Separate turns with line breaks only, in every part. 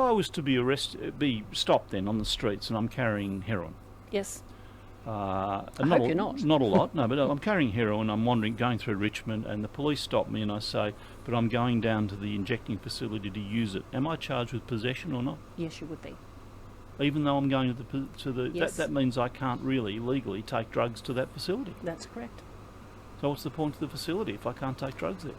I was to be stopped then on the streets and I'm carrying heroin.
Yes.
I
hope you're not.
Not a lot, no, but I'm carrying heroin, I'm going through Richmond, and the police stop me and I say, but I'm going down to the injecting facility to use it. Am I charged with possession or not?
Yes, you would be.
Even though I'm going to the
Yes.
that means I can't really legally take drugs to that facility.
That's correct.
So what's the point of the facility if I can't take drugs there?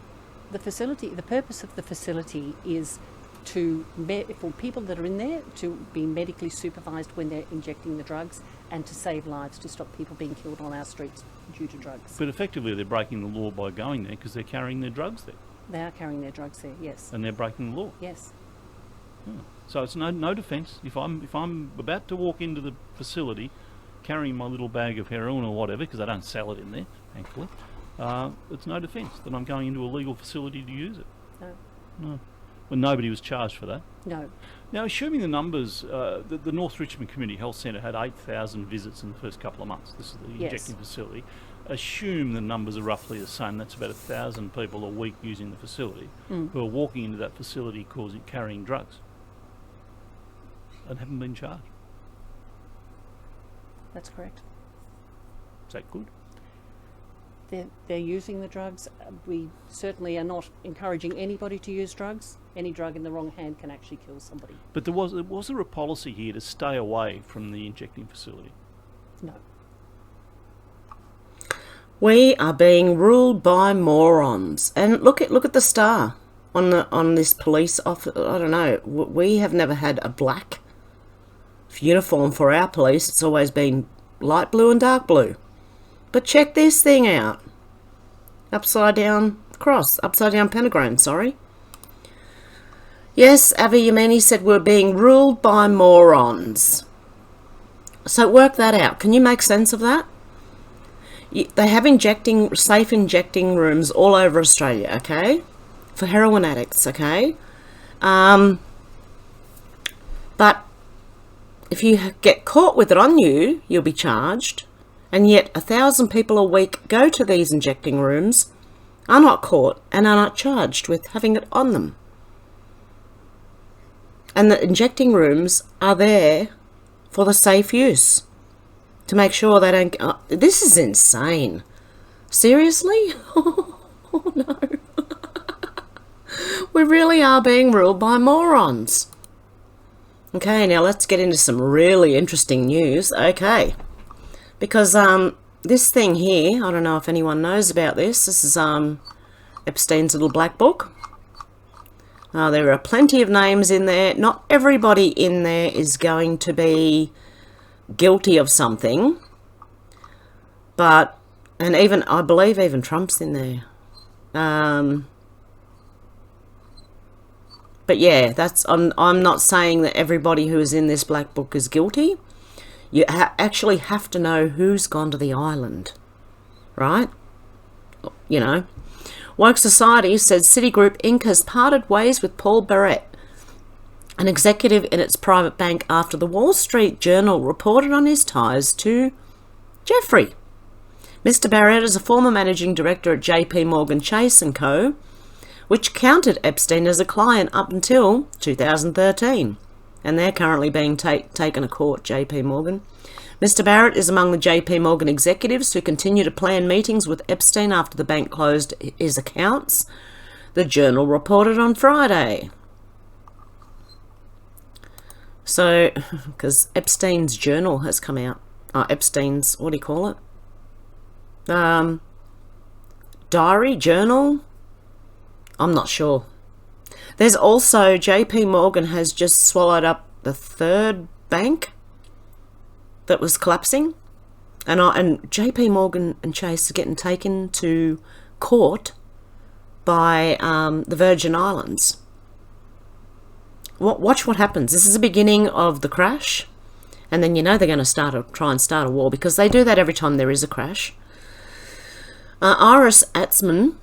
The purpose of the facility is for people that are in there to be medically supervised when they're injecting the drugs, and to save lives, to stop people being killed on our streets due to drugs.
But effectively they're breaking the law by going there because they're carrying their drugs there.
They are carrying their drugs there, yes.
And they're breaking the law.
Yes.
So it's no defence. If I'm about to walk into the facility carrying my little bag of heroin or whatever, because I don't sell it in there, thankfully, it's no defence that I'm going into a legal facility to use it. No. Well, nobody was charged for that.
No.
Now, assuming the numbers, the North Richmond Community Health Centre had 8,000 visits in the first couple of months. This is the injecting facility. Assume the numbers are roughly the same. That's about 1,000 people a week using the facility who are walking into that facility carrying drugs and haven't been charged.
That's correct.
Is that good?
They're using the drugs. We certainly are not encouraging anybody to use drugs. Any drug in the wrong hand can actually kill somebody.
But was there a policy here to stay away from the injecting facility?
No.
We are being ruled by morons. And look at the star on this police officer. I don't know. We have never had a black uniform for our police. It's always been light blue and dark blue. But check this thing out. Upside down pentagram, sorry. Yes, Avi Yemeni said we're being ruled by morons. So work that out. Can you make sense of that? They have safe injecting rooms all over Australia, okay? For heroin addicts, okay? But if you get caught with it on you, you'll be charged. And yet 1,000 people a week go to these injecting rooms, are not caught, and are not charged with having it on them. And the injecting rooms are there for the safe use, to make sure they don't... this is insane. Seriously? Oh no. We really are being ruled by morons. Okay, now let's get into some really interesting news. Okay. Because this thing here, I don't know if anyone knows about this. This is Epstein's little black book. There are plenty of names in there. Not everybody in there is going to be guilty of something. But, and even, I believe even Trump's in there. But yeah, I'm not saying that everybody who is in this black book is guilty. You actually have to know who's gone to the island, right? You know. Woke Society says Citigroup Inc. has parted ways with Paul Barrett, an executive in its private bank, after the Wall Street Journal reported on his ties to Jeffrey. Mr. Barrett is a former managing director at JP Morgan Chase & Co., which counted Epstein as a client up until 2013. And they're currently being taken to court, JP Morgan. Mr. Barrett is among the JP Morgan executives who continue to plan meetings with Epstein after the bank closed his accounts, the Journal reported on Friday. So, because Epstein's journal has come out. Epstein's, what do you call it? Diary, journal? I'm not sure. There's also JP Morgan has just swallowed up the third bank that was collapsing, and JP Morgan and Chase are getting taken to court by the Virgin Islands. Watch what happens. This is the beginning of the crash, and then you know they're going to try and start a war, because they do that every time there is a crash. Iris Atzman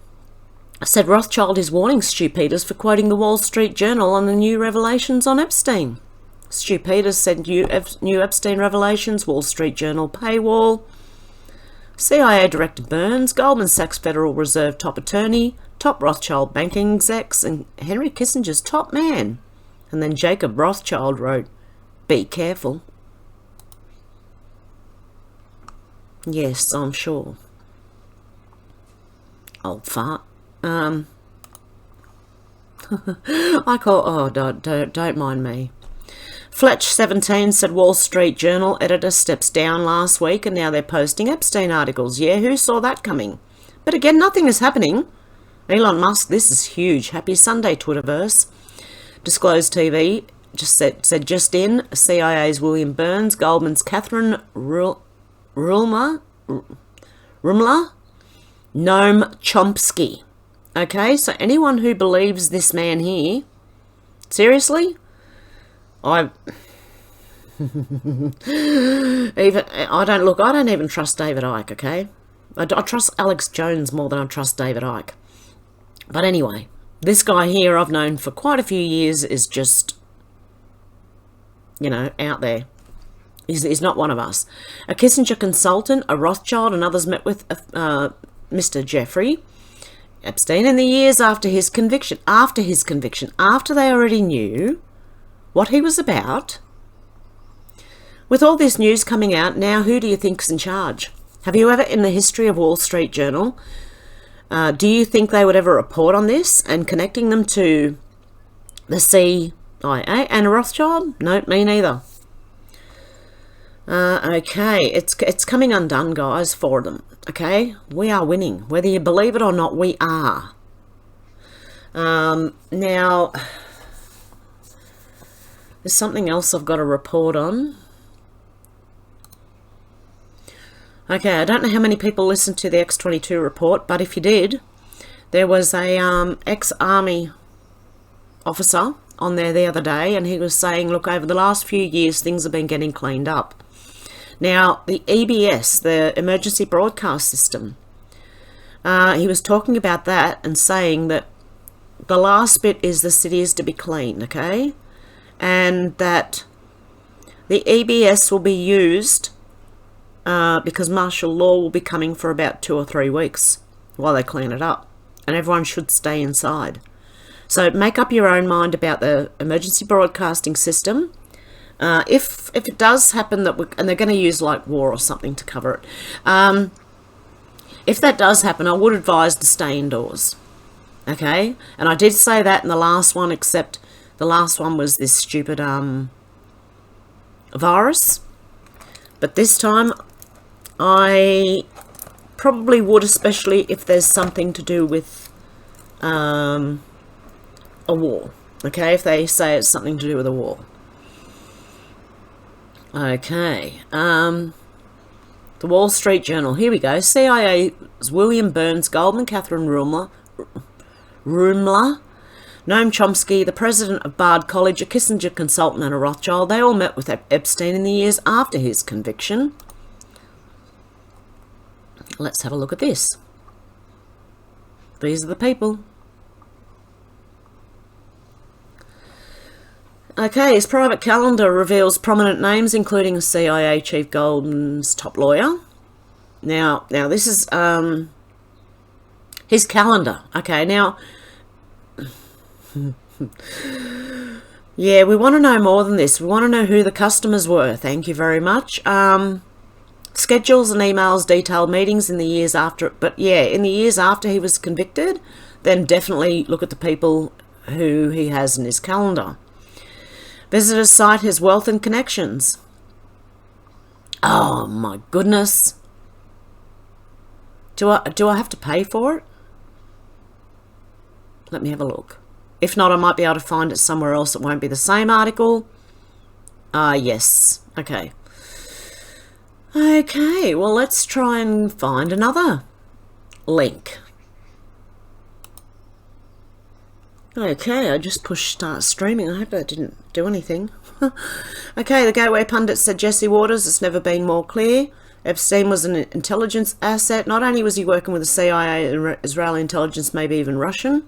said Rothschild is warning Stu Peters for quoting the Wall Street Journal on the new revelations on Epstein. Stu Peters said new Epstein revelations, Wall Street Journal paywall. CIA Director Burns, Goldman Sachs Federal Reserve top attorney, top Rothschild banking execs, and Henry Kissinger's top man And then Jacob Rothschild wrote, "Be careful." Yes, I'm sure. Old fart. I call. Oh, don't mind me. Fletch17 said Wall Street Journal editor steps down last week and now they're posting Epstein articles. Yeah, who saw that coming? But again, nothing is happening. Elon Musk, this is huge. Happy Sunday, Twitterverse. Disclosed TV just said just in, CIA's William Burns, Goldman's Catherine Rumler, Noam Chomsky. Okay, so anyone who believes this man here, seriously, I don't even trust David Icke, okay? I trust Alex Jones more than I trust David Icke. But anyway, this guy here I've known for quite a few years is just, you know, out there. He's not one of us. A Kissinger consultant, a Rothschild, and others met with Mr. Jeffrey Epstein in the years after his conviction, after they already knew what he was about. With all this news coming out, now who do you think's in charge? Have you ever, in the history of Wall Street Journal, do you think they would ever report on this and connecting them to the CIA and Rothschild? No, me neither. Okay, it's coming undone, guys, for them. Okay, we are winning. Whether you believe it or not, we are. Now, there's something else I've got to report on. Okay, I don't know how many people listened to the X22 report, but if you did, there was a ex-army officer on there the other day, and he was saying, look, over the last few years, things have been getting cleaned up. Now, the EBS, the Emergency Broadcast System, he was talking about that and saying that the last bit is the city is to be clean, okay? And that the EBS will be used because martial law will be coming for about 2 or 3 weeks while they clean it up. And everyone should stay inside. So make up your own mind about the emergency broadcasting system. If it does happen that and they're going to use like war or something to cover it. If that does happen, I would advise to stay indoors. Okay? And I did say that in the last one, except the last one was this stupid virus. But this time, I probably would, especially if there's something to do with a war. Okay? If they say it's something to do with a war. Okay. The Wall Street Journal. Here we go. CIA's William Burns, Goldman, Catherine Rumler, Noam Chomsky, the president of Bard College, a Kissinger consultant and a Rothschild. They all met with Epstein in the years after his conviction. Let's have a look at this. These are the people. Okay, his private calendar reveals prominent names, including CIA Chief Goldman's top lawyer. Now this is his calendar. Okay, now, yeah, we want to know more than this. We want to know who the customers were. Thank you very much. Schedules and emails, detailed meetings in the years after. But yeah, in the years after he was convicted, then definitely look at the people who he has in his calendar. Visitors cite his wealth and connections. Oh my goodness. Do I have to pay for it? Let me have a look. If not, I might be able to find it somewhere else. It won't be the same article. Yes. Okay. Okay, well, let's try and find another link. Okay, I just pushed start streaming. I hope that didn't do anything. Okay, the Gateway pundit said Jesse Waters, it's never been more clear. Epstein was an intelligence asset. Not only was he working with the CIA and Israeli intelligence, maybe even Russian.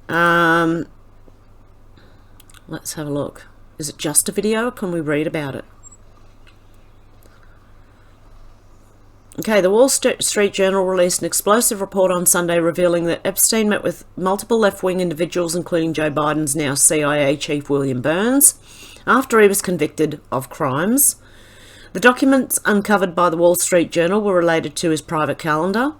Let's have a look. Is it just a video or can we read about it? Okay, the Wall Street Journal released an explosive report on Sunday revealing that Epstein met with multiple left-wing individuals, including Joe Biden's now CIA chief William Burns, after he was convicted of crimes. The documents uncovered by the Wall Street Journal were related to his private calendar.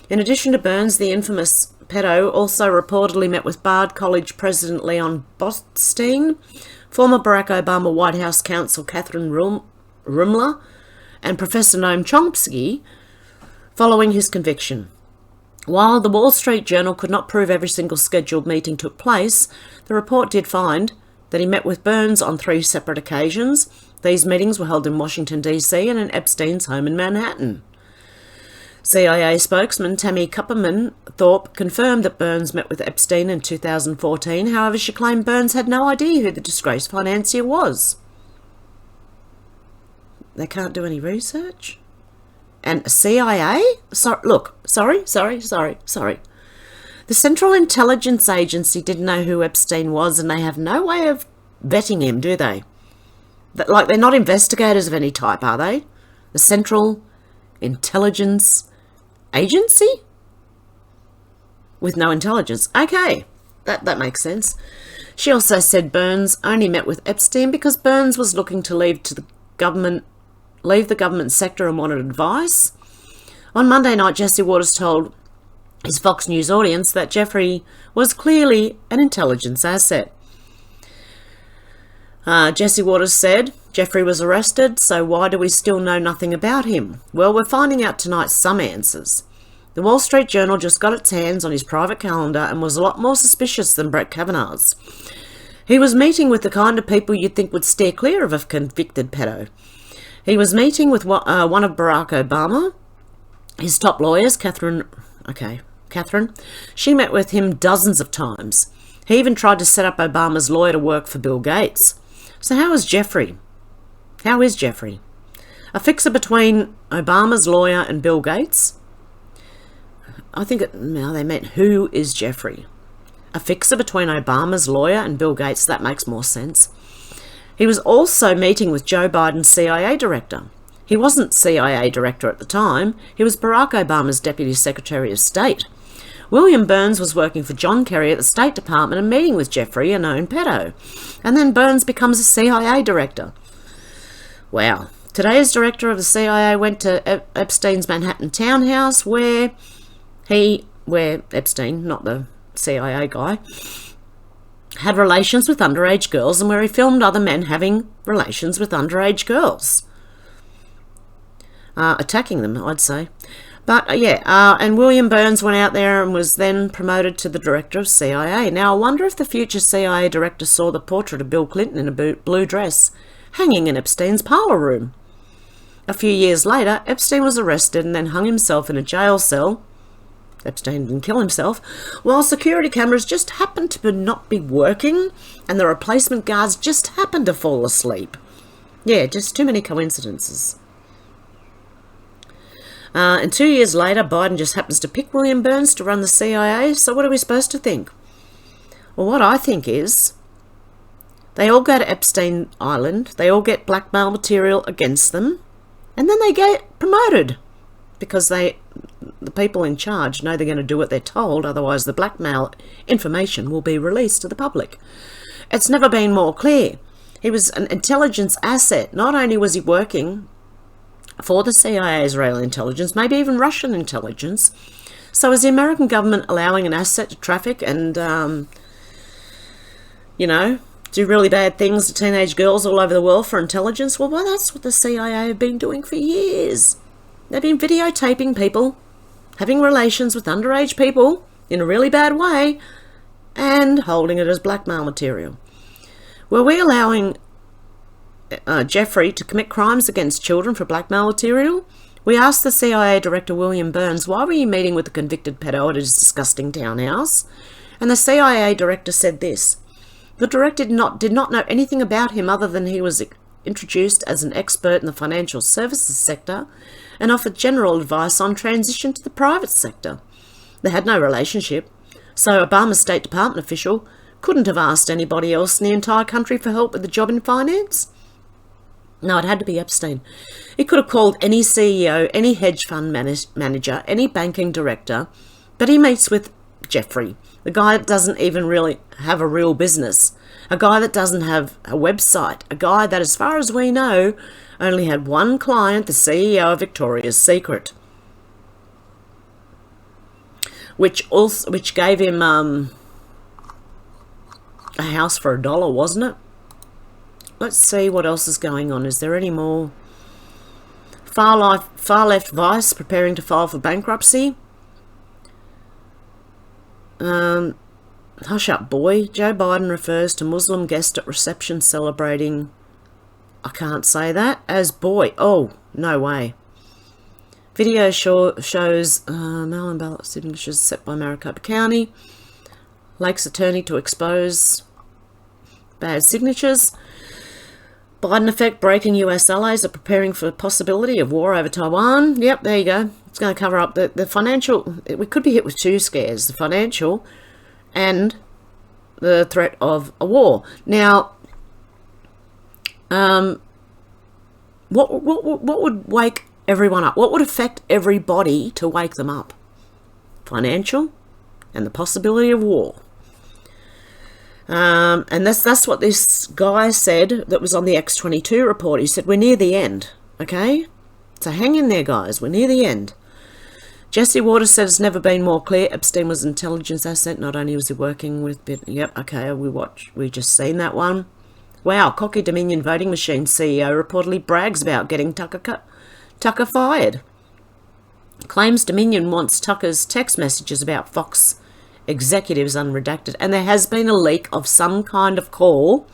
In addition to Burns, the infamous pedo also reportedly met with Bard College President Leon Botstein, former Barack Obama White House counsel Catherine Rumler, and Professor Noam Chomsky following his conviction. While the Wall Street Journal could not prove every single scheduled meeting took place, the report did find that he met with Burns on 3 separate occasions. These meetings were held in Washington, D.C. and in Epstein's home in Manhattan. CIA spokesman Tammy Kupperman Thorpe confirmed that Burns met with Epstein in 2014. However, she claimed Burns had no idea who the disgraced financier was. They can't do any research? And CIA? Sorry. The Central Intelligence Agency didn't know who Epstein was, and they have no way of vetting him, do they? Like, they're not investigators of any type, are they? The Central Intelligence Agency? With no intelligence. Okay, that makes sense. She also said Burns only met with Epstein because Burns was looking to leave the government sector and wanted advice. On Monday night, Jesse Waters told his Fox News audience that Jeffrey was clearly an intelligence asset. Jesse Waters said, Jeffrey was arrested, so why do we still know nothing about him? Well, we're finding out tonight some answers. The Wall Street Journal just got its hands on his private calendar and was a lot more suspicious than Brett Kavanaugh's. He was meeting with the kind of people you'd think would steer clear of a convicted pedo. He was meeting with one of Barack Obama, his top lawyers, Catherine. She met with him dozens of times. He even tried to set up Obama's lawyer to work for Bill Gates. So how is Jeffrey? A fixer between Obama's lawyer and Bill Gates? I think they meant who is Jeffrey? A fixer between Obama's lawyer and Bill Gates, that makes more sense. He was also meeting with Joe Biden's CIA director. He wasn't CIA director at the time. He was Barack Obama's Deputy Secretary of State. William Burns was working for John Kerry at the State Department and meeting with Jeffrey, a known pedo. And then Burns becomes a CIA director. Wow. Today's director of the CIA went to Epstein's Manhattan townhouse where Epstein, not the CIA guy, had relations with underage girls and where he filmed other men having relations with underage girls. Attacking them, I'd say. But and William Burns went out there and was then promoted to the director of CIA. Now, I wonder if the future CIA director saw the portrait of Bill Clinton in a blue dress hanging in Epstein's parlour room. A few years later, Epstein was arrested and then hung himself in a jail cell. Epstein didn't kill himself, while security cameras just happened to not be working and the replacement guards just happened to fall asleep. Yeah, just too many coincidences. And 2 years later, Biden just happens to pick William Burns to run the CIA, so what are we supposed to think? Well, what I think is they all go to Epstein Island, they all get blackmail material against them, and then they get promoted because the people in charge know they're going to do what they're told, otherwise the blackmail information will be released to the public. It's never been more clear. He was an intelligence asset. Not only was he working for the CIA, Israeli intelligence, maybe even Russian intelligence. So is the American government allowing an asset to traffic and, do really bad things to teenage girls all over the world for intelligence? Well, that's what the CIA have been doing for years. They've been videotaping people, having relations with underage people in a really bad way, and holding it as blackmail material. Were we allowing Jeffrey to commit crimes against children for blackmail material? We asked the CIA director William Burns, why were you meeting with the convicted pedo at his disgusting townhouse? And the CIA director said this: the director did not know anything about him other than he was introduced as an expert in the financial services sector and offered general advice on transition to the private sector. They had no relationship, so Obama's State Department official couldn't have asked anybody else in the entire country for help with the job in finance. No, it had to be Epstein. He could have called any CEO, any hedge fund manager, any banking director, but he meets with Jeffrey, the guy that doesn't even really have a real business, a guy that doesn't have a website, a guy that, as far as we know, only had one client, the CEO of Victoria's Secret, which gave him a house for $1, wasn't it? Let's see what else is going on. Is there any more? Far left Vice preparing to file for bankruptcy. Hush up, boy. Joe Biden refers to Muslim guest at reception celebrating, I can't say that, as boy. Oh, no way. Video shows mail-in ballot signatures set by Maricopa County. Lake's attorney to expose bad signatures. Biden effect, breaking US allies are preparing for the possibility of war over Taiwan. Yep, there you go. It's going to cover up the financial. We could be hit with two scares, the financial and the threat of a war. Now, what would wake everyone up? What would affect everybody to wake them up? Financial and the possibility of war. And that's what this guy said that was on the X22 report. He said, we're near the end, okay? So hang in there, guys. We're near the end. Jesse Waters said it's never been more clear Epstein was an intelligence asset. Not only was he working with... Yep, okay, we just seen that one. Wow, cocky Dominion voting machine CEO reportedly brags about getting Tucker fired. Claims Dominion wants Tucker's text messages about Fox executives unredacted, and there has been a leak of some kind of call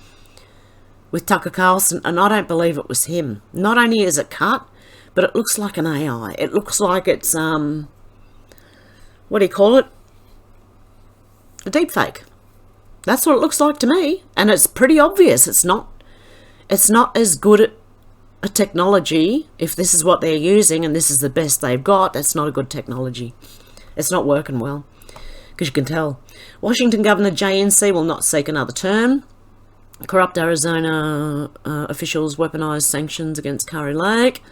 with Tucker Carlson, and I don't believe it was him. Not only is it cut, but it looks like an AI. It looks like it's what do you call it? A deep fake. That's what it looks like to me, and it's pretty obvious. It's not as good a technology. If this is what they're using and this is the best they've got, that's not a good technology. It's not working well. Because you can tell. Washington Governor JNC will not seek another term. Corrupt Arizona officials weaponized sanctions against Kari Lake.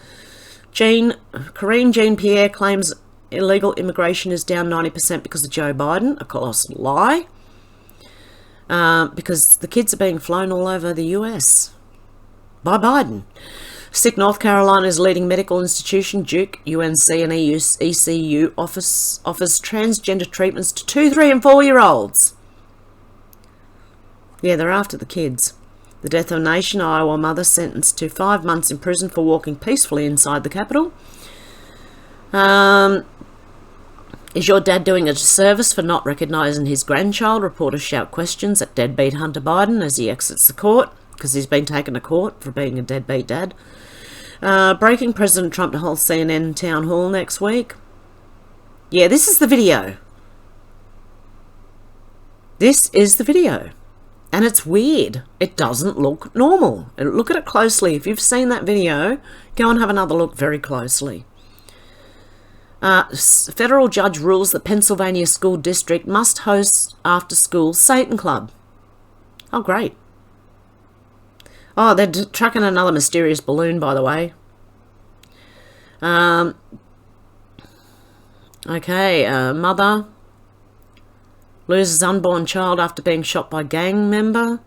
Karine Jean-Pierre claims illegal immigration is down 90% because of Joe Biden. Of course, lie. Because the kids are being flown all over the US by Biden. Sick North Carolina's leading medical institution, Duke, UNC and ECU offers transgender treatments to 2, 3 and 4-year-olds. Yeah, they're after the kids. The death of a nation, Iowa mother sentenced to 5 months in prison for walking peacefully inside the Capitol. Is your dad doing a disservice for not recognising his grandchild? Reporters shout questions at deadbeat Hunter Biden as he exits the court, because he's been taken to court for being a deadbeat dad. Breaking President Trump to hold CNN town hall next week. Yeah, this is the video. This is the video. And it's weird. It doesn't look normal. Look at it closely. If you've seen that video, go and have another look very closely. Federal judge rules that Pennsylvania school district must host after-school Satan Club. Oh, great. Oh, they're tracking another mysterious balloon, by the way. Okay, mother loses unborn child after being shot by gang member.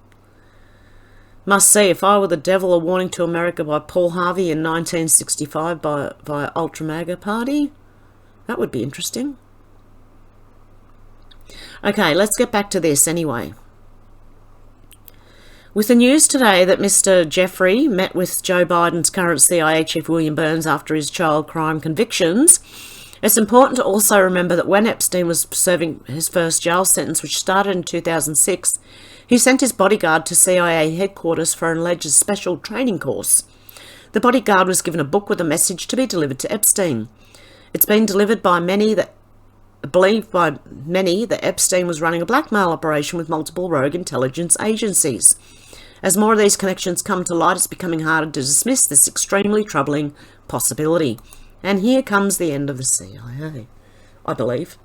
Must see If I Were the Devil, a warning to America by Paul Harvey in 1965 by Ultra MAGA Party. That would be interesting. Okay, let's get back to this anyway. With the news today that Mr. Jeffrey met with Joe Biden's current CIA chief William Burns after his child crime convictions, it's important to also remember that when Epstein was serving his first jail sentence, which started in 2006, he sent his bodyguard to CIA headquarters for an alleged special training course. The bodyguard was given a book with a message to be delivered to Epstein. It's been delivered by many that believed by many that Epstein was running a blackmail operation with multiple rogue intelligence agencies. As more of these connections come to light, it's becoming harder to dismiss this extremely troubling possibility. And here comes the end of the CIA, I believe.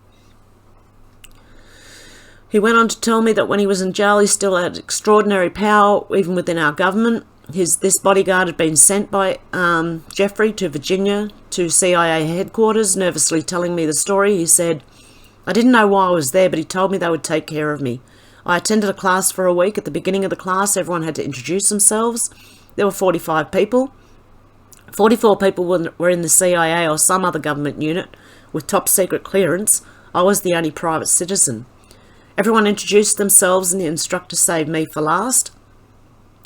He went on to tell me that when he was in jail, he still had extraordinary power, even within our government. This bodyguard had been sent by Jeffrey to Virginia to CIA headquarters, nervously telling me the story. He said, I didn't know why I was there, but he told me they would take care of me. I attended a class for a week. At the beginning of the class, everyone had to introduce themselves. There were 45 people. 44 people were in the CIA or some other government unit with top secret clearance. I was the only private citizen. Everyone introduced themselves and the instructor saved me for last.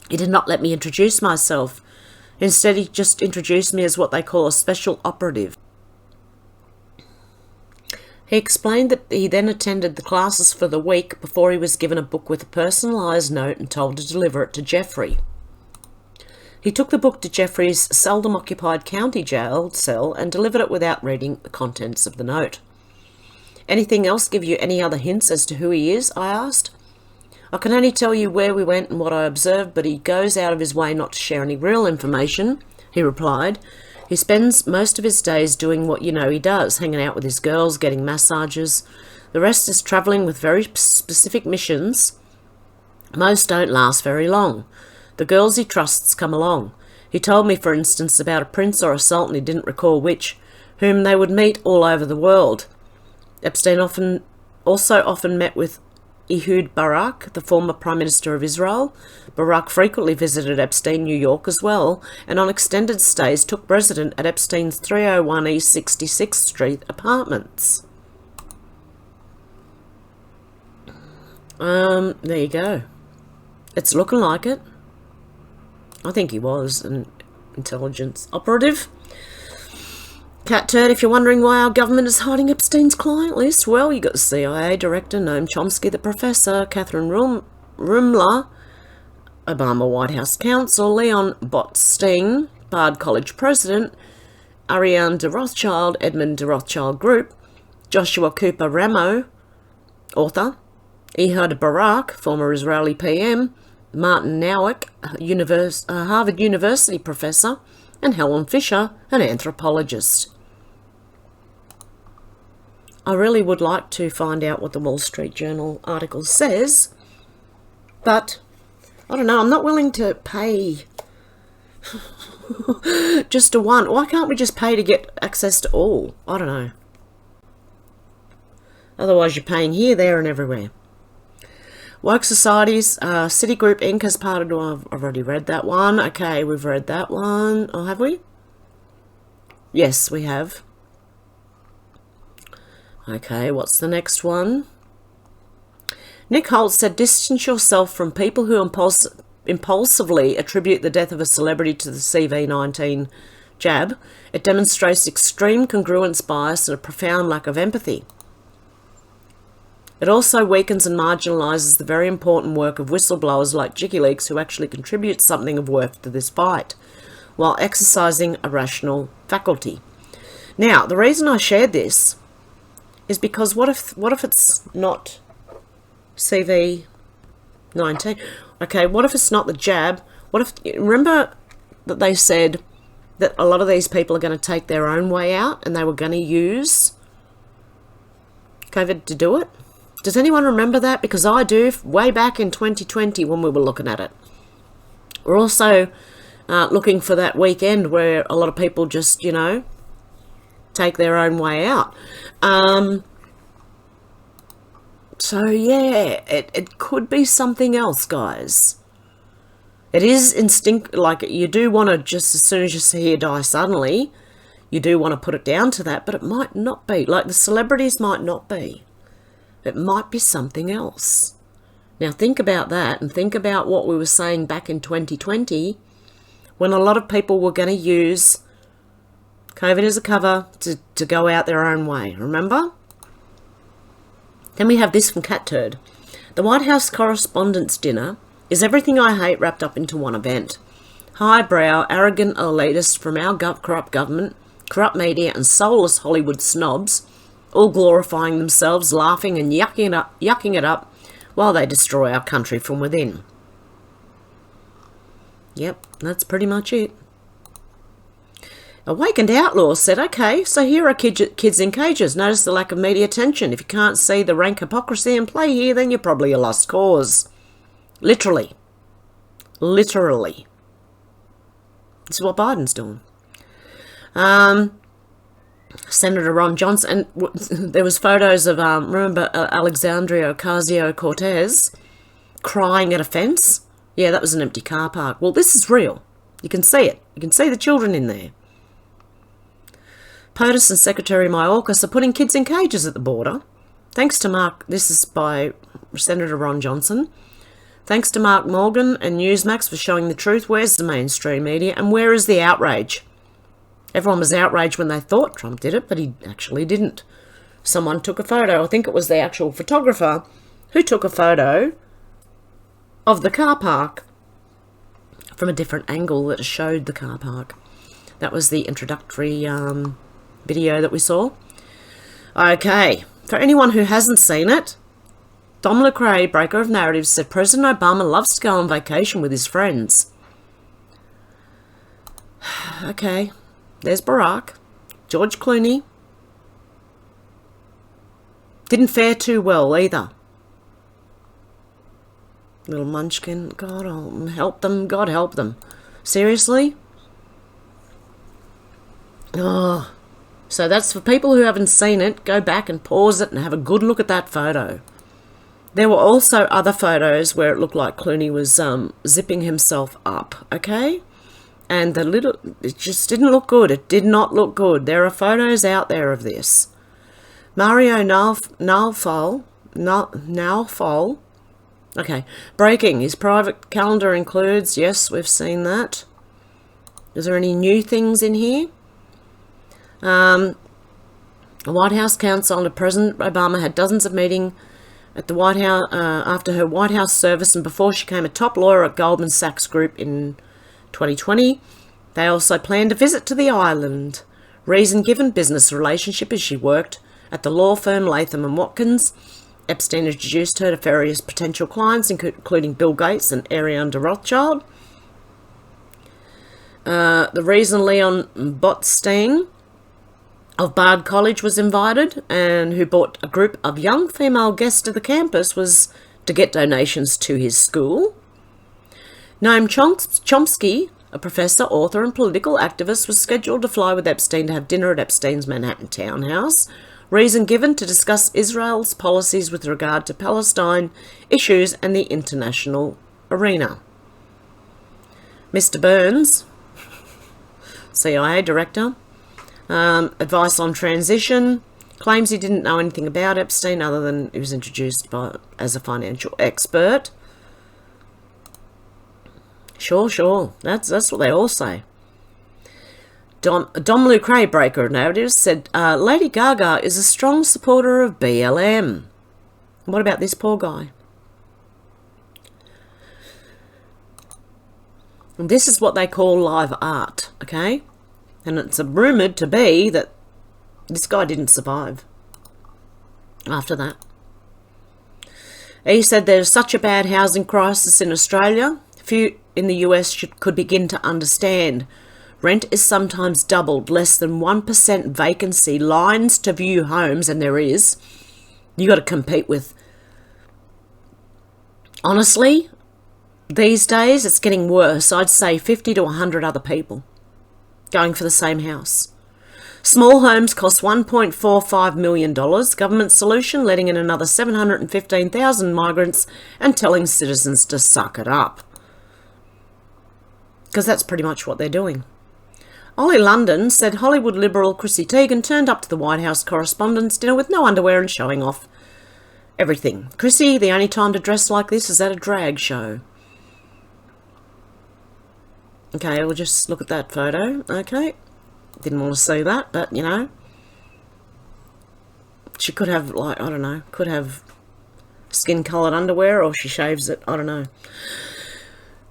He did not let me introduce myself. Instead, he just introduced me as what they call a special operative. He explained that he then attended the classes for the week before he was given a book with a personalised note and told to deliver it to Jeffrey. He took the book to Jeffrey's seldom-occupied county jail cell and delivered it without reading the contents of the note. Anything else give you any other hints as to who he is? I asked. I can only tell you where we went and what I observed, but he goes out of his way not to share any real information, he replied. He spends most of his days doing what you know he does, hanging out with his girls, getting massages. The rest is travelling with very specific missions. Most don't last very long. The girls he trusts come along. He told me, for instance, about a prince or a sultan, he didn't recall which, whom they would meet all over the world. Epstein also often met with Ehud Barak, the former Prime Minister of Israel. Barak frequently visited Epstein, New York as well, and on extended stays took residence at Epstein's 301 East 66th Street apartments. There you go. It's looking like it. I think he was an intelligence operative. Cat turd, if you're wondering why our government is hiding Epstein's client list, well, you got the CIA director, Noam Chomsky, the professor, Catherine Rumler, Obama White House counsel, Leon Botstein, Bard College president, Ariane de Rothschild, Edmund de Rothschild Group, Joshua Cooper Ramo, author, Ehud Barak, former Israeli PM, Martin Nowak, Harvard University professor, and Helen Fisher, an anthropologist. I really would like to find out what the Wall Street Journal article says, but I don't know, I'm not willing to pay just to one. Why can't we just pay to get access to all? I don't know. Otherwise you're paying here, there and everywhere. Woke Societies, Citigroup Inc. has part of... I've already read that one. Okay, we've read that one. Oh, have we? Yes, we have. Okay, what's the next one? Nick Holt said, distance yourself from people who impulsively attribute the death of a celebrity to the CV-19 jab. It demonstrates extreme congruence bias and a profound lack of empathy. It also weakens and marginalises the very important work of whistleblowers like WikiLeaks who actually contribute something of worth to this fight, while exercising a rational faculty. Now, the reason I shared this is because what if it's not CV-19? Okay, what if it's not the jab? What if, remember that they said that a lot of these people are going to take their own way out and they were going to use COVID to do it? Does anyone remember that? Because I do, way back in 2020 when we were looking at it. We're also looking for that weekend where a lot of people just, you know, take their own way out. So, yeah, it could be something else, guys. It is instinct, like you do want to, just as soon as you see her die suddenly, you do want to put it down to that, but it might not be. Like the celebrities might not be. It might be something else. Now think about that and think about what we were saying back in 2020 when a lot of people were going to use COVID as a cover to go out their own way. Remember? Then we have this from Cat Turd. The White House Correspondents' Dinner is everything I hate wrapped up into one event. Highbrow, arrogant elitists from our corrupt government, corrupt media and soulless Hollywood snobs all glorifying themselves, laughing and yucking it up while they destroy our country from within. Yep, that's pretty much it. Awakened Outlaw said, okay, so here are kids in cages. Notice the lack of media attention. If you can't see the rank hypocrisy in play here, then you're probably a lost cause. Literally. Literally. This is what Biden's doing. Senator Ron Johnson, and there was photos of, remember Alexandria Ocasio-Cortez crying at a fence? Yeah, that was an empty car park. Well, this is real. You can see it. You can see the children in there. POTUS and Secretary Mayorkas are putting kids in cages at the border. Thanks to Mark, this is by Senator Ron Johnson. Thanks to Mark Morgan and Newsmax for showing the truth. Where's the mainstream media and where is the outrage? Everyone was outraged when they thought Trump did it, but he actually didn't. Someone took a photo. I think it was the actual photographer who took a photo of the car park from a different angle that showed the car park. That was the introductory video that we saw. Okay, for anyone who hasn't seen it, Dom LeCrae, breaker of narratives, said President Obama loves to go on vacation with his friends. Okay, there's Barack. George Clooney. Didn't fare too well either. Little munchkin. God help them. God help them. Seriously? Oh. So that's for people who haven't seen it. Go back and pause it and have a good look at that photo. There were also other photos where it looked like Clooney was zipping himself up, okay? And it just didn't look good. It did not look good. There are photos out there of this. Mario Naufal. Okay, breaking. His private calendar includes, yes, we've seen that. Is there any new things in here? The White House counsel under President Obama had dozens of meetings at the White House after her White House service and before she became a top lawyer at Goldman Sachs Group in 2020. They also planned a visit to the island. Reason given, business relationship as she worked at the law firm Latham & Watkins. Epstein introduced her to various potential clients, including Bill Gates and Ariane de Rothschild. The reason Leon Botstein of Bard College was invited and who brought a group of young female guests to the campus was to get donations to his school. Noam Chomsky, a professor, author and political activist, was scheduled to fly with Epstein to have dinner at Epstein's Manhattan townhouse. Reason given to discuss Israel's policies with regard to Palestine issues and the international arena. Mr. Burns, CIA director, advice on transition, claims he didn't know anything about Epstein other than he was introduced as a financial expert. Sure, that's what they all say. Dom LeCrae, breaker of narratives, said Lady Gaga is a strong supporter of BLM. What about this poor guy? And this is what they call live art, okay? And it's rumoured to be that this guy didn't survive after that. He said there's such a bad housing crisis in Australia, few in the US could begin to understand. Rent is sometimes doubled, less than 1% vacancy, lines to view homes, and there is. You got to compete with. Honestly, these days it's getting worse. I'd say 50 to 100 other people going for the same house. Small homes cost $1.45 million. Government solution, letting in another 715,000 migrants and telling citizens to suck it up. Because that's pretty much what they're doing. Ollie London said Hollywood liberal Chrissy Teigen turned up to the White House Correspondents' Dinner with no underwear and showing off everything. Chrissy, the only time to dress like this is at a drag show. Okay, we'll just look at that photo. Okay. Didn't want to see that, but, you know. She could have, like, I don't know, could have skin-coloured underwear or she shaves it. I don't know.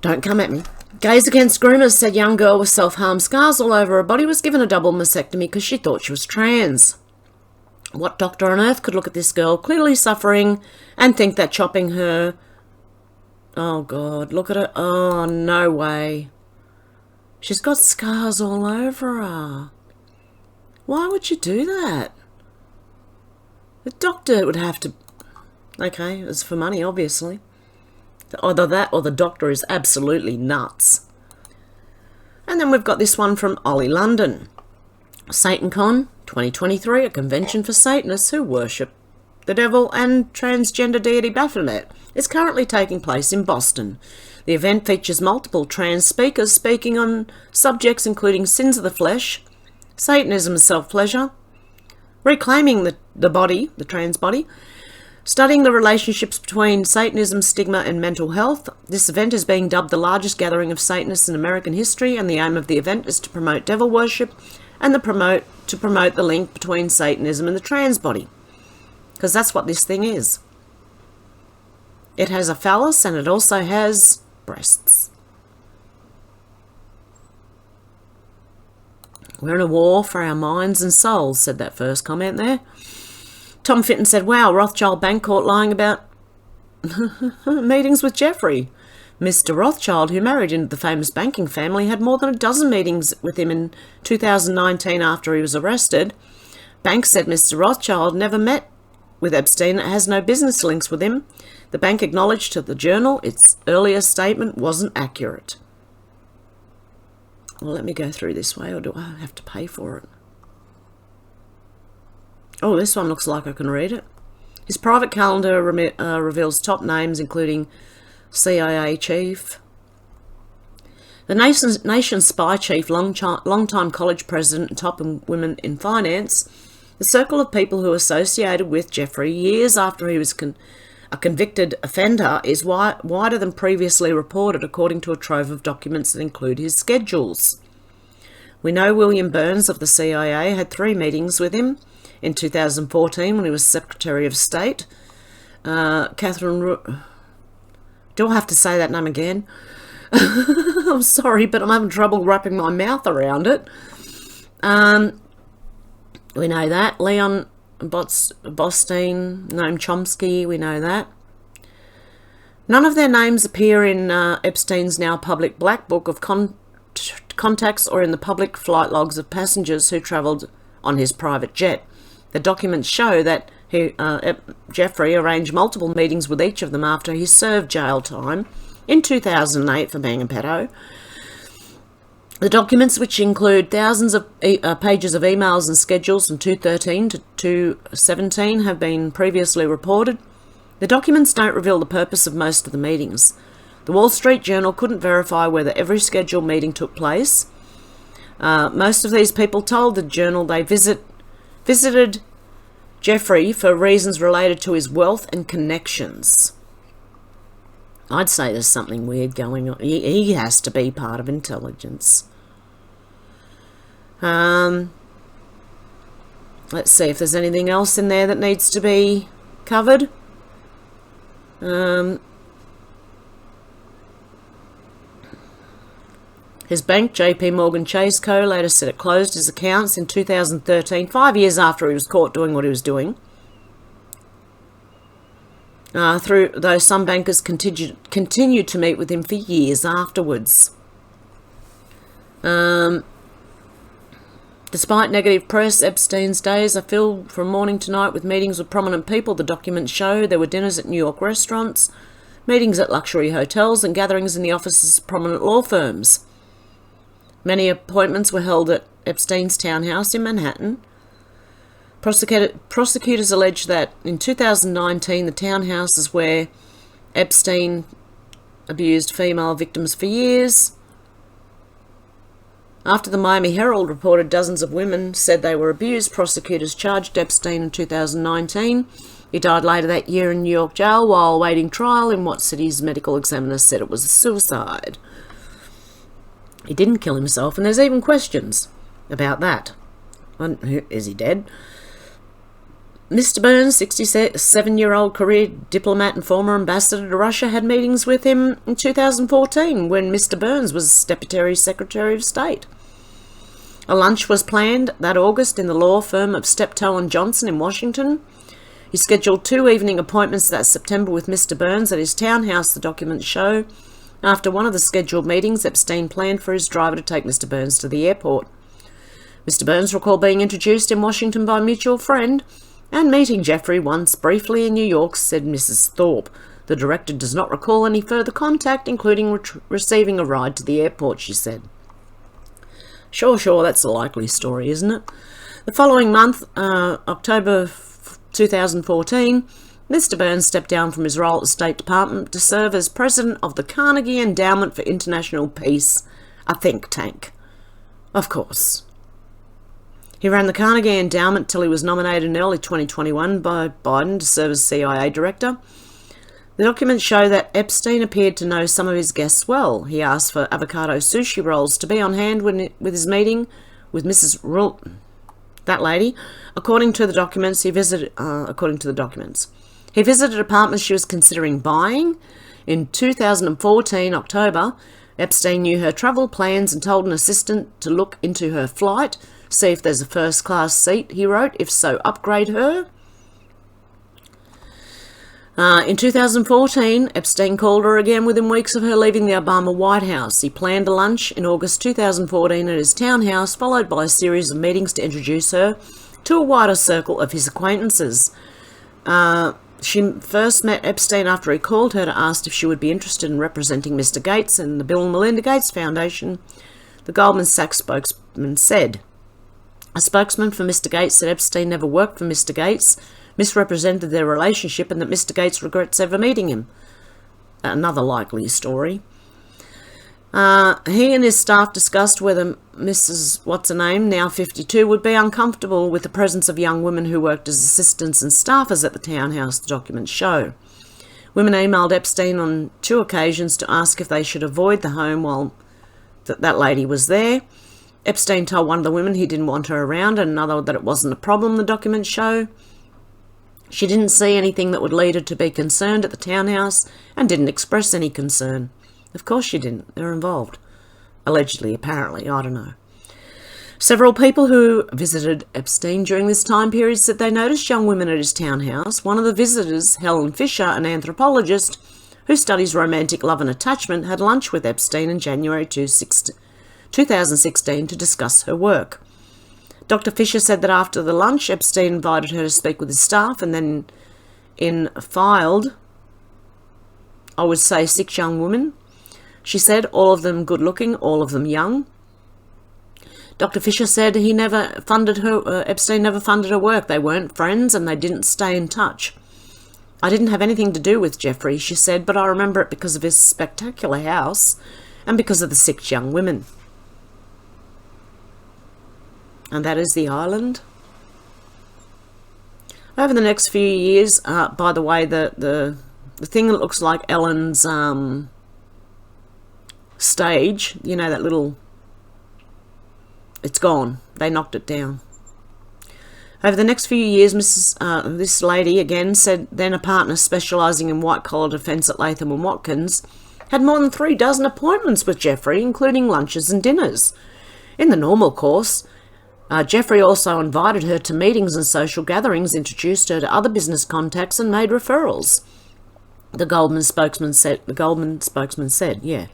Don't come at me. Gays Against Groomers said young girl with self-harm scars all over her body was given a double mastectomy because she thought she was trans. What doctor on earth could look at this girl clearly suffering and think that chopping her... Oh, God, look at her. Oh, no way. She's got scars all over her. Why would you do that? The doctor would have to... Okay, it's for money, obviously. Either that or the doctor is absolutely nuts. And then we've got this one from Ollie London. SatanCon 2023, a convention for Satanists who worship the devil and transgender deity Baphomet, is currently taking place in Boston. The event features multiple trans speakers speaking on subjects including sins of the flesh, Satanism and self-pleasure, reclaiming the body, the trans body, studying the relationships between Satanism, stigma and mental health. This event is being dubbed the largest gathering of Satanists in American history, and the aim of the event is to promote devil worship and to promote the link between Satanism and the trans body. Because that's what this thing is. It has a phallus and it also has breasts. We're in a war for our minds and souls, said that first comment there. Tom Fitton said, wow, Rothschild Bank caught lying about meetings with Jeffrey. Mr. Rothschild, who married into the famous banking family, had more than a dozen meetings with him in 2019 after he was arrested. Bank said Mr. Rothschild never met with Epstein and has no business links with him. The bank acknowledged to the Journal its earlier statement wasn't accurate. Well, let me go through this way, or do I have to pay for it? Oh, this one looks like I can read it. His private calendar reveals top names, including CIA chief, the nation's spy chief, long-time college president, and top women in finance. The circle of people who associated with Jeffrey years after he was a convicted offender is wider than previously reported, according to a trove of documents that include his schedules. We know William Burns of the CIA had 3 meetings with him in 2014 when he was Secretary of State. Catherine... Do I have to say that name again? I'm sorry, but I'm having trouble wrapping my mouth around it. We know that. Leon Bostein, Noam Chomsky, we know that. None of their names appear in Epstein's now public black book of contacts or in the public flight logs of passengers who travelled on his private jet. The documents show that Jeffrey arranged multiple meetings with each of them after he served jail time in 2008 for being a pedo. The documents, which include thousands of pages of emails and schedules from 2013 to 2017, have been previously reported. The documents don't reveal the purpose of most of the meetings. The Wall Street Journal couldn't verify whether every scheduled meeting took place. Most of these people told the Journal they visited Jeffrey for reasons related to his wealth and connections. I'd say there's something weird going on. He has to be part of intelligence. Let's see if there's anything else in there that needs to be covered. His bank, JP Morgan Chase Co., later said it closed his accounts in 2013, 5 years after he was caught doing what he was doing. Though some bankers continued to meet with him for years afterwards. Despite negative press, Epstein's days are filled from morning to night with meetings with prominent people. The documents show there were dinners at New York restaurants, meetings at luxury hotels, and gatherings in the offices of prominent law firms. Many appointments were held at Epstein's townhouse in Manhattan. Prosecutors allege that in 2019, the townhouse is where Epstein abused female victims for years. After the Miami Herald reported dozens of women said they were abused, prosecutors charged Epstein in 2019. He died later that year in New York jail while awaiting trial in what city's medical examiner said it was a suicide. He didn't kill himself, and there's even questions about that. Is he dead? Mr. Burns, 67-year-old career diplomat and former ambassador to Russia, had meetings with him in 2014 when Mr. Burns was Deputy Secretary of State. A lunch was planned that August in the law firm of Steptoe and Johnson in Washington. He scheduled 2 evening appointments that September with Mr. Burns at his townhouse, the documents show. After one of the scheduled meetings, Epstein planned for his driver to take Mr. Burns to the airport. Mr. Burns recalled being introduced in Washington by a mutual friend and meeting Jeffrey once briefly in New York, said Mrs. Thorpe. The director does not recall any further contact, including receiving a ride to the airport, she said. Sure, that's a likely story, isn't it? The following month, October 2014, Mr. Burns stepped down from his role at the State Department to serve as president of the Carnegie Endowment for International Peace, a think tank. Of course. He ran the Carnegie Endowment till he was nominated in early 2021 by Biden to serve as CIA director. The documents show that Epstein appeared to know some of his guests well. He asked for avocado sushi rolls to be on hand with his meeting with Mrs. That lady. According to the documents, he visited apartments she was considering buying. In 2014, October, Epstein knew her travel plans and told an assistant to look into her flight, see if there's a first-class seat, he wrote. If so, upgrade her. In 2014, Epstein called her again within weeks of her leaving the Obama White House. He planned a lunch in August 2014 at his townhouse, followed by a series of meetings to introduce her to a wider circle of his acquaintances. She first met Epstein after he called her to ask if she would be interested in representing Mr. Gates and the Bill and Melinda Gates Foundation, the Goldman Sachs spokesman said. A spokesman for Mr. Gates said Epstein never worked for Mr. Gates, misrepresented their relationship, and that Mr. Gates regrets ever meeting him. Another likely story. He and his staff discussed whether Mrs. What's-her-name, now 52, would be uncomfortable with the presence of young women who worked as assistants and staffers at the townhouse, the documents show. Women emailed Epstein on 2 occasions to ask if they should avoid the home while that lady was there. Epstein told one of the women he didn't want her around and another that it wasn't a problem, the documents show. She didn't see anything that would lead her to be concerned at the townhouse and didn't express any concern. Of course she didn't. They're involved. Allegedly, apparently. I don't know. Several people who visited Epstein during this time period said they noticed young women at his townhouse. One of the visitors, Helen Fisher, an anthropologist who studies romantic love and attachment, had lunch with Epstein in January 2016 to discuss her work. Dr. Fisher said that after the lunch, Epstein invited her to speak with his staff and then filed, I would say, 6 young women. She said all of them good-looking, all of them young. Dr. Fisher said Epstein never funded her work. They weren't friends and they didn't stay in touch. I didn't have anything to do with Jeffrey, she said, but I remember it because of his spectacular house and because of the 6 young women. And that is the island. Over the next few years, by the way, the thing that looks like Ellen's stage, you know, that little, it's gone. They knocked it down. Over the next few years, this lady, again, said then a partner specialising in white-collar defence at Latham & Watkins, had more than 3 dozen appointments with Jeffrey, including lunches and dinners. In the normal course, Jeffrey also invited her to meetings and social gatherings, introduced her to other business contacts and made referrals. The Goldman spokesman said, yeah.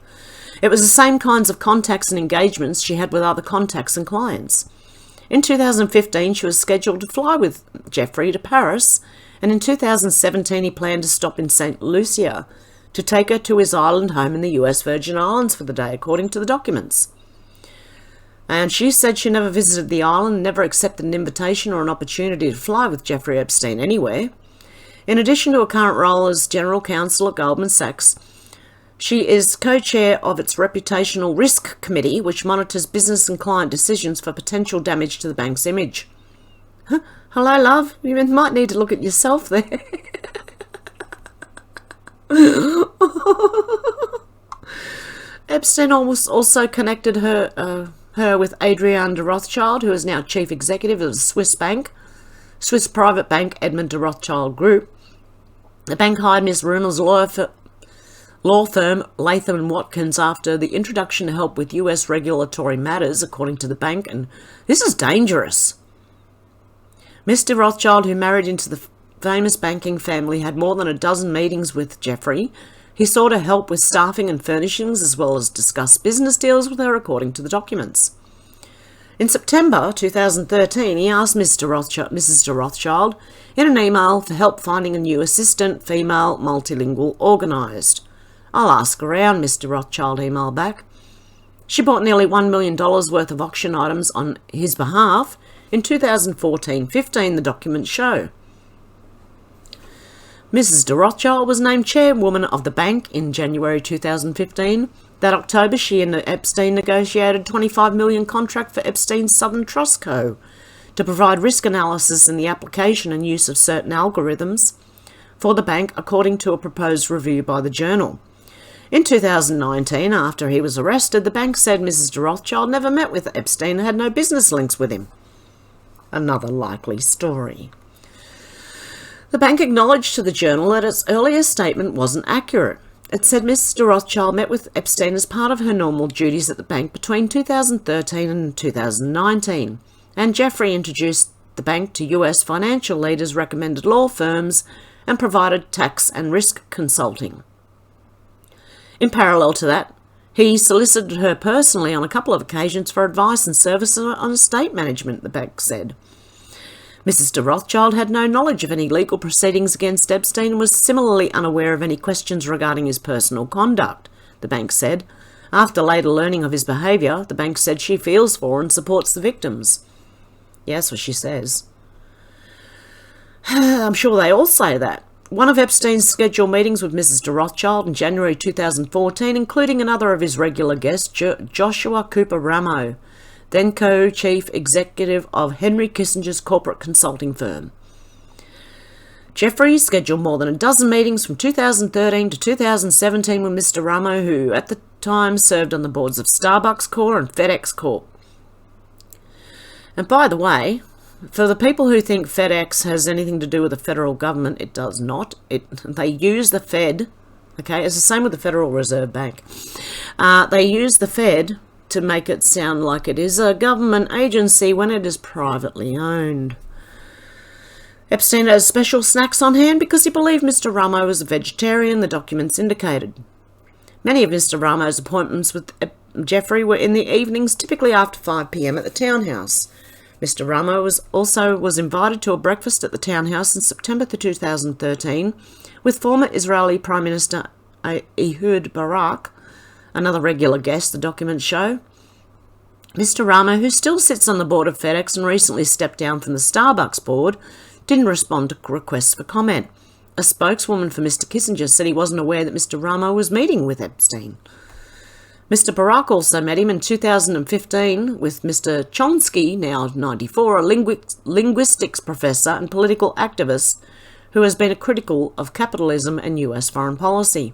It was the same kinds of contacts and engagements she had with other contacts and clients. In 2015, she was scheduled to fly with Jeffrey to Paris, and in 2017 he planned to stop in St. Lucia to take her to his island home in the US Virgin Islands for the day, according to the documents. And she said she never visited the island, never accepted an invitation or an opportunity to fly with Jeffrey Epstein anywhere. In addition to a current role as General Counsel at Goldman Sachs, she is co-chair of its Reputational Risk Committee, which monitors business and client decisions for potential damage to the bank's image. Huh? Hello, love. You might need to look at yourself there. Epstein also connected her with Adrienne de Rothschild, who is now chief executive of the Swiss private bank Edmond de Rothschild Group. The bank hired Ms. Rumel's law firm Latham & Watkins after the introduction to help with US regulatory matters, according to the bank, and this is dangerous. Mr. Rothschild, who married into the famous banking family, had more than a dozen meetings with Jeffrey. He sought her help with staffing and furnishings, as well as discuss business deals with her, according to the documents. In September 2013, he asked Mrs. de Rothschild in an email for help finding a new assistant, female, multilingual, organised. I'll ask around, Mr. Rothschild emailed back. She bought nearly $1 million worth of auction items on his behalf in 2014-15, the documents show. Mrs. de Rothschild was named chairwoman of the bank in January 2015. That October, she and Epstein negotiated a $25 million contract for Epstein's Southern Trust Co. to provide risk analysis in the application and use of certain algorithms for the bank, according to a proposed review by the Journal. In 2019, after he was arrested, the bank said Mrs. de Rothschild never met with Epstein and had no business links with him. Another likely story. The bank acknowledged to the Journal that its earlier statement wasn't accurate. It said Mrs. de Rothschild met with Epstein as part of her normal duties at the bank between 2013 and 2019, and Jeffrey introduced the bank to US financial leaders, recommended law firms, and provided tax and risk consulting. In parallel to that, he solicited her personally on a couple of occasions for advice and services on estate management, the bank said. Mrs. de Rothschild had no knowledge of any legal proceedings against Epstein and was similarly unaware of any questions regarding his personal conduct, the bank said. After later learning of his behaviour, the bank said she feels for and supports the victims. Yeah, that's what she says. I'm sure they all say that. One of Epstein's scheduled meetings with Mrs. de Rothschild in January 2014, including another of his regular guests, Joshua Cooper Ramo, then co-chief executive of Henry Kissinger's corporate consulting firm. Jeffrey scheduled more than a dozen meetings from 2013 to 2017 with Mr. Ramo, who at the time served on the boards of Starbucks Corp and FedEx Corp. And by the way, for the people who think FedEx has anything to do with the federal government, it does not. They use the Fed, okay, it's the same with the Federal Reserve Bank. They use the Fed to make it sound like it is a government agency when it is privately owned. Epstein has special snacks on hand because he believed Mr. Ramo was a vegetarian, the documents indicated. Many of Mr. Ramo's appointments with Jeffrey were in the evenings, typically after 5 p.m. at the townhouse. Mr. Ramo was invited to a breakfast at the townhouse in September 2013 with former Israeli Prime Minister Ehud Barak, another regular guest, the documents show. Mr. Ramo, who still sits on the board of FedEx and recently stepped down from the Starbucks board, didn't respond to requests for comment. A spokeswoman for Mr. Kissinger said he wasn't aware that Mr. Ramo was meeting with Epstein. Mr. Barak also met him in 2015 with Mr. Chomsky, now 94, a linguistics professor and political activist who has been critical of capitalism and US foreign policy.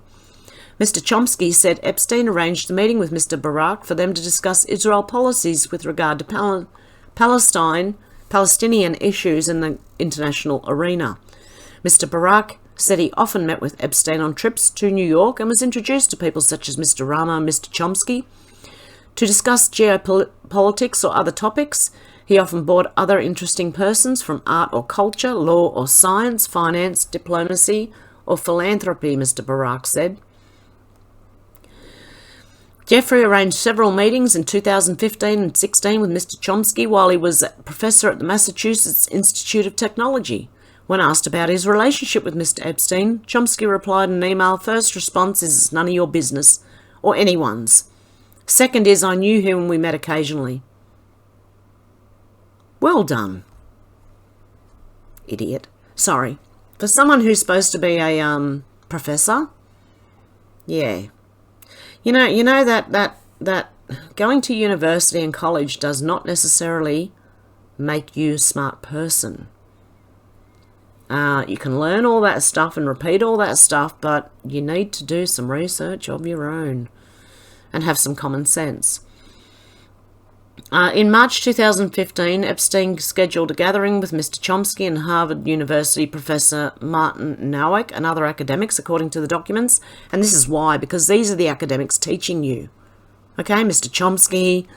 Mr. Chomsky said Epstein arranged a meeting with Mr. Barak for them to discuss Israel policies with regard to Palestinian issues in the international arena. Mr. Barak said he often met with Epstein on trips to New York and was introduced to people such as Mr. Ramo and Mr. Chomsky to discuss geopolitics or other topics. He often brought other interesting persons from art or culture, law or science, finance, diplomacy or philanthropy, Mr. Barak said. Jeffrey arranged several meetings in 2015 and 16 with Mr. Chomsky while he was a professor at the Massachusetts Institute of Technology. When asked about his relationship with Mr. Epstein, Chomsky replied in an email, "First response is it's none of your business, or anyone's. Second is I knew him and we met occasionally." Well done. Idiot. Sorry. For someone who's supposed to be a professor, yeah. You know that going to university and college does not necessarily make you a smart person. You can learn all that stuff and repeat all that stuff, but you need to do some research of your own and have some common sense. In March 2015, Epstein scheduled a gathering with Mr. Chomsky and Harvard University Professor Martin Nowak and other academics, according to the documents. And this is why, because these are the academics teaching you. Okay, Mr. Chomsky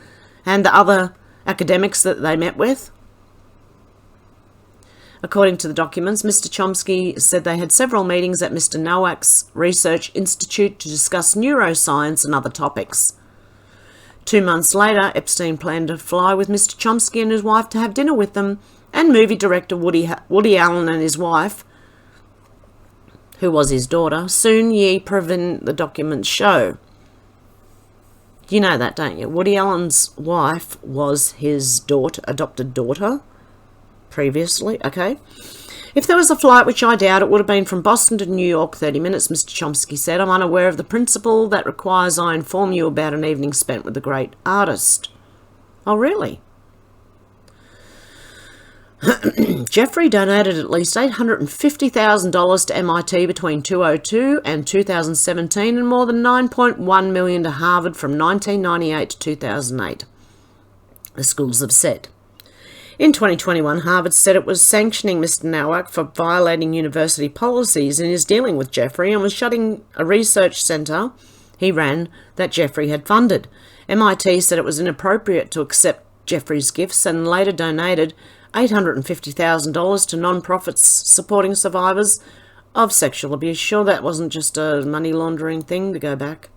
and the other academics that they met with. According to the documents, Mr. Chomsky said they had several meetings at Mr. Nowak's Research Institute to discuss neuroscience and other topics. 2 months later, Epstein planned to fly with Mr. Chomsky and his wife to have dinner with them, and movie director Woody Allen and his wife, who was his daughter, Soon Yi Previn, the documents show. You know that, don't you? Woody Allen's wife was his adopted daughter previously, okay? If there was a flight, which I doubt, it would have been from Boston to New York, 30 minutes, Mr. Chomsky said. I'm unaware of the principle that requires I inform you about an evening spent with the great artist. Oh, really? Jeffrey donated at least $850,000 to MIT between 2002 and 2017 and more than $9.1 million to Harvard from 1998 to 2008, the schools have said. In 2021, Harvard said it was sanctioning Mr. Nowak for violating university policies and is dealing with Jeffrey and was shutting a research centre he ran that Jeffrey had funded. MIT said it was inappropriate to accept Jeffrey's gifts and later donated $850,000 to non-profits supporting survivors of sexual abuse. Sure, that wasn't just a money laundering thing to go back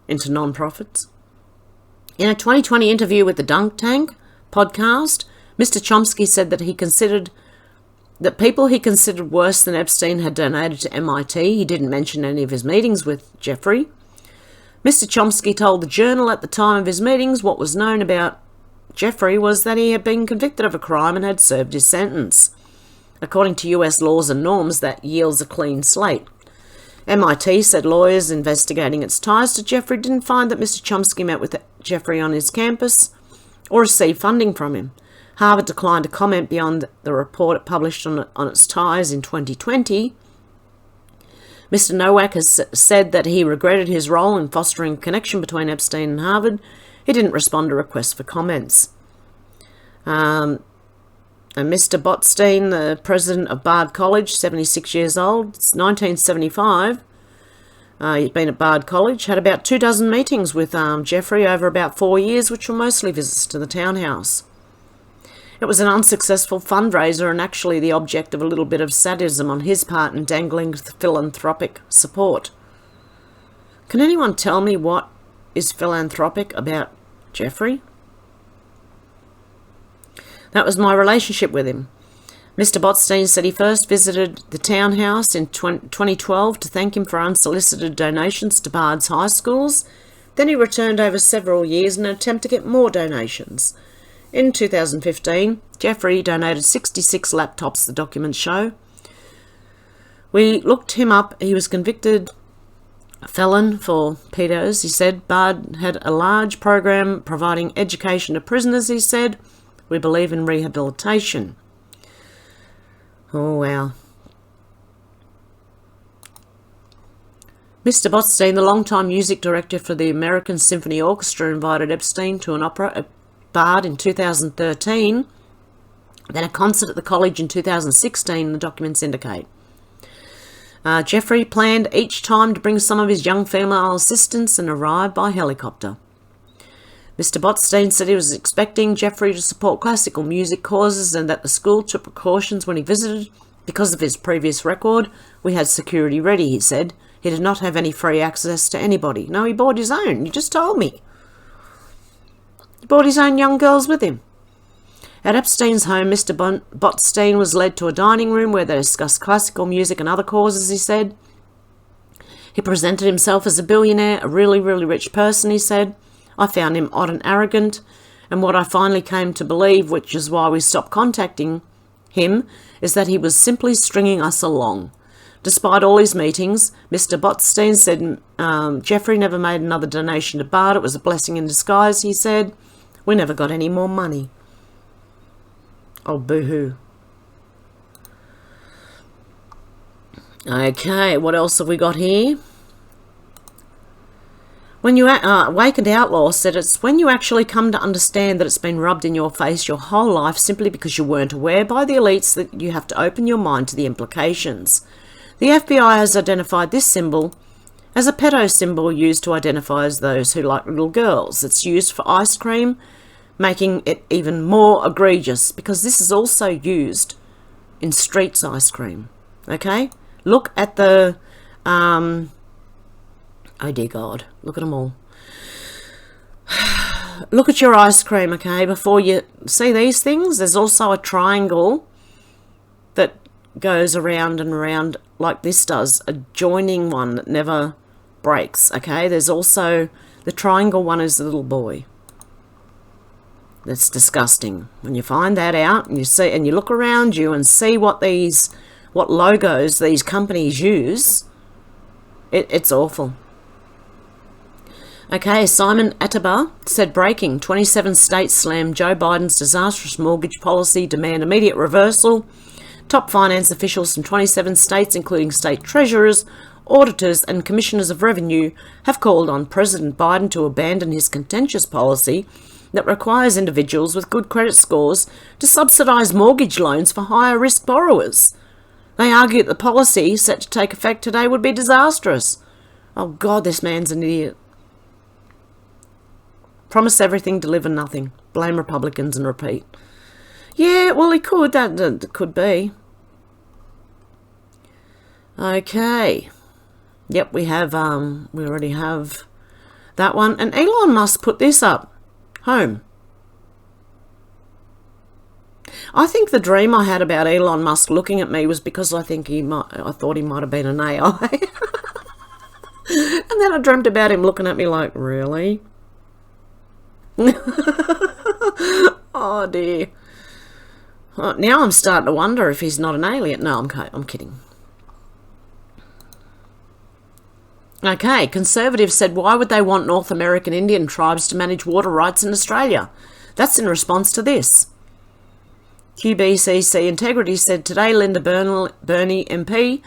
into non-profits. In a 2020 interview with the Dunk Tank podcast, Mr. Chomsky said that people he considered worse than Epstein had donated to MIT. He didn't mention any of his meetings with Jeffrey. Mr. Chomsky told the Journal at the time of his meetings what was known about Jeffrey was that he had been convicted of a crime and had served his sentence. According to US laws and norms, that yields a clean slate. MIT said lawyers investigating its ties to Jeffrey didn't find that Mr. Chomsky met with Jeffrey on his campus or received funding from him. Harvard declined to comment beyond the report it published on its ties in 2020. Mr. Nowak has said that he regretted his role in fostering a connection between Epstein and Harvard. He didn't respond to requests for comments. And Mr. Botstein, the president of Bard College, 76 years old, it's 1975. He'd been at Bard College, had about 24 meetings with Jeffrey over about 4 years, which were mostly visits to the townhouse. It was an unsuccessful fundraiser and actually the object of a little bit of sadism on his part in dangling philanthropic support. Can anyone tell me what is philanthropic about Jeffrey? That was my relationship with him. Mr. Botstein said he first visited the townhouse in 2012 to thank him for unsolicited donations to Bard's high schools. Then he returned over several years in an attempt to get more donations. In 2015, Jeffrey donated 66 laptops, the documents show. We looked him up. He was convicted felon for pedos, he said. Bard had a large program providing education to prisoners, he said. We believe in rehabilitation. Oh, wow. Mr. Botstein, the longtime music director for the American Symphony Orchestra, invited Epstein to an opera at Bard in 2013, then a concert at the college in 2016, the documents indicate. Jeffrey planned each time to bring some of his young female assistants and arrived by helicopter. Mr. Botstein said he was expecting Jeffrey to support classical music causes and that the school took precautions when he visited. Because of his previous record, we had security ready, he said. He did not have any free access to anybody. No, he bought his own. You just told me. He brought his own young girls with him. At Epstein's home, Mr. Botstein was led to a dining room where they discussed classical music and other causes, he said. He presented himself as a billionaire, a really, really rich person, he said. I found him odd and arrogant, and what I finally came to believe, which is why we stopped contacting him, is that he was simply stringing us along. Despite all his meetings, Mr. Botstein said Jeffrey never made another donation to Bard. It was a blessing in disguise, he said. We never got any more money. Oh, boo-hoo. Okay, what else have we got here? When you Awakened Outlaw said it's when you actually come to understand that it's been rubbed in your face your whole life simply because you weren't aware by the elites that you have to open your mind to the implications. The FBI has identified this symbol as a pedo symbol used to identify as those who like little girls. It's used for ice cream, making it even more egregious because this is also used in Streets ice cream. Okay? Look at the... oh dear God, look at them all. Look at your ice cream, okay, before you see these things. There's also a triangle that goes around and around like this does, a joining one that never breaks, okay? There's also the triangle one is the little boy. That's disgusting. When you find that out and you see and you look around you and see what logos these companies use, it's awful. Okay, Simon Ataba said breaking. 27 states slam Joe Biden's disastrous mortgage policy, demand immediate reversal. Top finance officials from 27 states, including state treasurers, auditors and commissioners of revenue, have called on President Biden to abandon his contentious policy that requires individuals with good credit scores to subsidise mortgage loans for higher risk borrowers. They argue that the policy set to take effect today would be disastrous. Oh God, this man's an idiot. Promise everything, deliver nothing. Blame Republicans and repeat. Yeah, well, he could. That could be. Okay. Yep, we already have that one. And Elon Musk put this up. Home. I think the dream I had about Elon Musk looking at me was because I thought he might have been an AI. And then I dreamt about him looking at me like, really? Oh dear. Oh, now I'm starting to wonder if he's not an alien. No, I'm kidding. Okay, Conservatives said why would they want North American Indian tribes to manage water rights in Australia? That's in response to this. QBCC Integrity said today Linda Burney MP,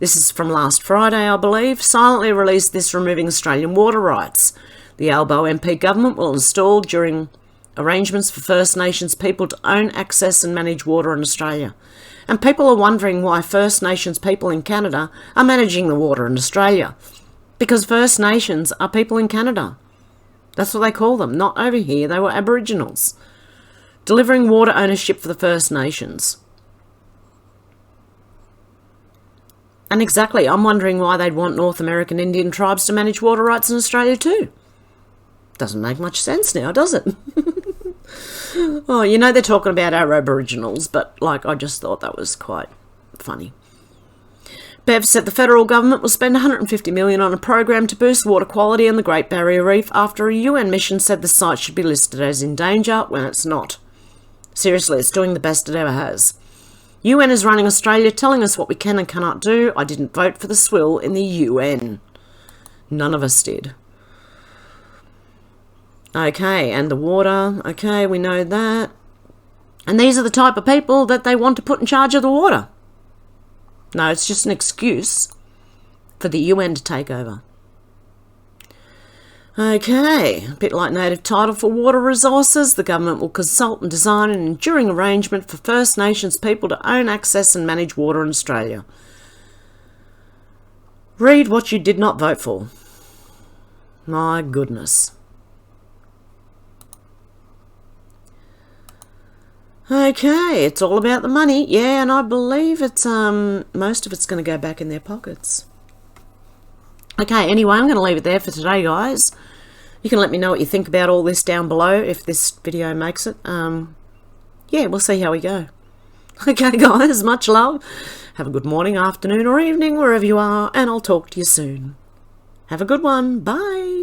this is from last Friday I believe, silently released this removing Australian water rights. The Albo MP government will install during arrangements for First Nations people to own, access and manage water in Australia. And people are wondering why First Nations people in Canada are managing the water in Australia. Because First Nations are people in Canada. That's what they call them. Not over here. They were Aboriginals. Delivering water ownership for the First Nations. And exactly, I'm wondering why they'd want North American Indian tribes to manage water rights in Australia too. Doesn't make much sense now, does it? Oh, you know they're talking about our Aboriginals, but I just thought that was quite funny. Bev said the federal government will spend $150 million on a program to boost water quality in the Great Barrier Reef after a UN mission said the site should be listed as in danger when it's not. Seriously, it's doing the best it ever has. UN is running Australia, telling us what we can and cannot do. I didn't vote for the swill in the UN. None of us did. Okay, and the water. Okay, we know that. And these are the type of people that they want to put in charge of the water. No, it's just an excuse for the UN to take over. Okay, a bit like native title for water resources, the government will consult and design an enduring arrangement for First Nations people to own, access and manage water in Australia. Read what you did not vote for. My goodness. Okay, it's all about the money. Yeah, and I believe it's most of it's going to go back in their pockets. Okay, anyway, I'm going to leave it there for today, guys. You can let me know what you think about all this down below if this video makes it. Yeah, we'll see how we go. Okay, guys, much love. Have a good morning, afternoon, or evening, wherever you are, and I'll talk to you soon. Have a good one. Bye.